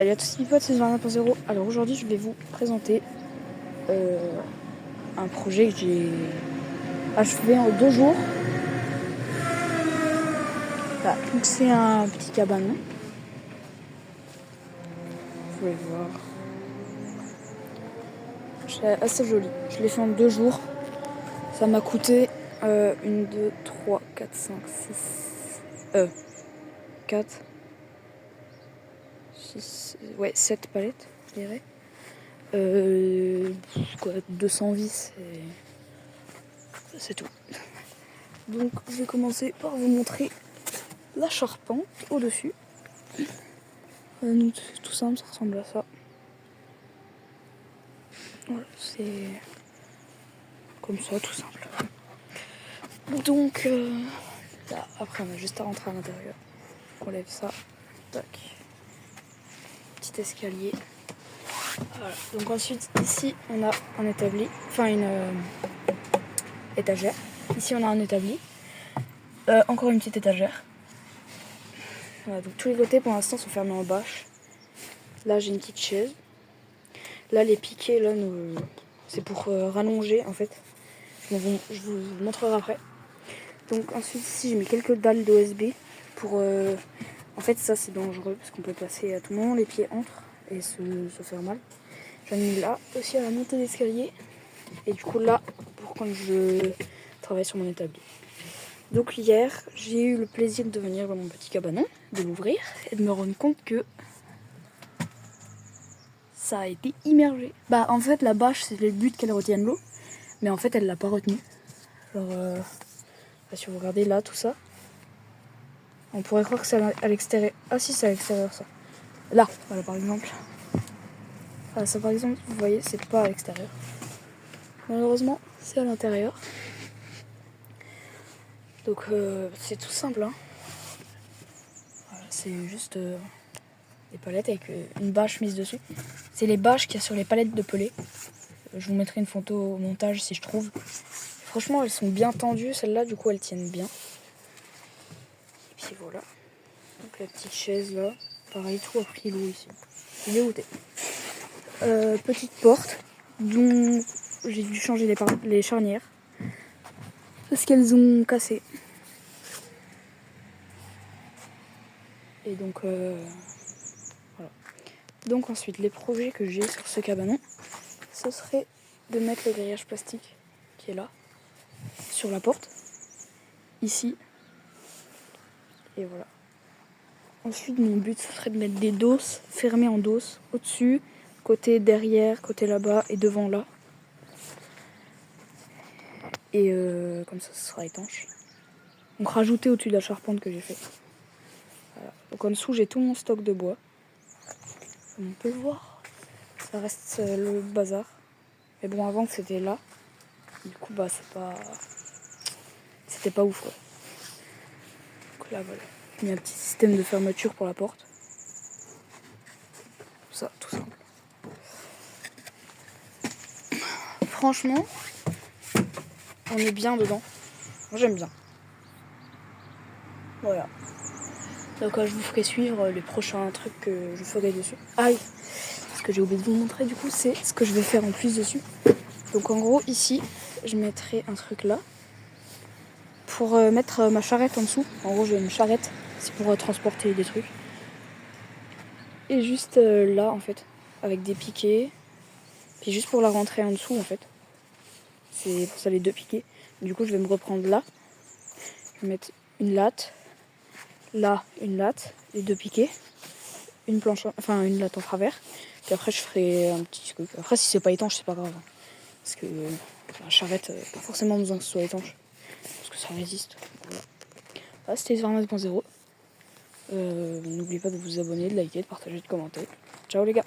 Salut à tous les potes, c'est Varna 1.0. Alors aujourd'hui je vais vous présenter un projet que j'ai achevé en 2 jours. Voilà, donc c'est un petit cabanon. Vous pouvez voir. C'est assez joli. Je l'ai fait en 2 jours. Ça m'a coûté 1, 2, 3, 4, 5, 6... 4... 6... Ouais, 7 palettes, je dirais. 200 vis, c'est tout. Donc je vais commencer par vous montrer la charpente au-dessus. Tout simple, ça ressemble à ça. Voilà, c'est comme ça, tout simple. Donc là, après on a juste à rentrer à l'intérieur. On lève ça. Tac. Petit escalier. Voilà. Donc ensuite ici on a un établi, enfin une étagère. Ici on a un établi. Encore une petite étagère. Voilà, donc tous les côtés pour l'instant sont fermés en bâche. Là j'ai une petite chaise. Là les piquets là c'est pour rallonger en fait. Je vous montrerai après. Donc ensuite ici j'ai mis quelques dalles d'OSB pour en fait ça c'est dangereux parce qu'on peut passer à tout moment, les pieds entrent et se faire mal. J'en ai mis là aussi à la montée d'escalier et du coup là pour quand je travaille sur mon établi. Donc hier j'ai eu le plaisir de venir dans mon petit cabanon, de l'ouvrir et de me rendre compte que ça a été immergé. Bah en fait la bâche c'est le but qu'elle retienne l'eau, mais en fait elle l'a pas retenue. Genre si vous regardez là tout ça, on pourrait croire que c'est à l'extérieur. Ah si, c'est à l'extérieur ça. Là, voilà par exemple. Ah, ça par exemple, vous voyez, c'est pas à l'extérieur. Malheureusement, c'est à l'intérieur. Donc c'est tout simple. Hein. Voilà, c'est juste des palettes avec une bâche mise dessus. C'est les bâches qu'il y a sur les palettes de pelé. Je vous mettrai une photo au montage si je trouve. Franchement, elles sont bien tendues. Celles-là, du coup, elles tiennent bien. Et puis voilà. Donc la petite chaise là. Pareil, tout a pris l'eau ici. Je suis dégoûtée. Petite porte dont j'ai dû changer les charnières parce qu'elles ont cassé. Et donc voilà. Donc ensuite les projets que j'ai sur ce cabanon, ce serait de mettre le grillage plastique qui est là sur la porte, ici, et voilà. Ensuite mon but ce serait de mettre des doses fermées en doses au-dessus, côté derrière, côté là-bas et devant là. Et comme ça, ce sera étanche. Donc rajouter au-dessus de la charpente que j'ai fait. Voilà. Donc en dessous, j'ai tout mon stock de bois. Comme on peut le voir, ça reste le bazar. Mais bon, avant que c'était là, du coup, bah c'était pas ouf quoi. Donc là, voilà. J'ai mis un petit système de fermeture pour la porte. Ça, tout simple. Franchement, on est bien dedans. Moi, j'aime bien. Voilà. Donc je vous ferai suivre les prochains trucs que je ferai dessus. Ah oui, ce que j'ai oublié de vous montrer du coup, c'est ce que je vais faire en plus dessus. Donc en gros, ici, je mettrai un truc là pour mettre ma charrette en dessous. En gros, j'ai une charrette, c'est pour transporter des trucs. Et juste là, en fait, avec des piquets. Puis juste pour la rentrer en dessous, en fait. C'est pour ça les 2 piquets. Du coup, je vais me reprendre là. Je vais mettre une latte. Là, une latte, les 2 piquets. Une latte en travers. Puis après, je ferai un petit truc. Après, si c'est pas étanche, c'est pas grave. Parce que la charrette, pas forcément besoin que ce soit étanche. Parce que ça résiste. Voilà. Ah, c'était Varna 2.0. N'oubliez pas de vous abonner, de liker, de partager, de commenter. Ciao les gars!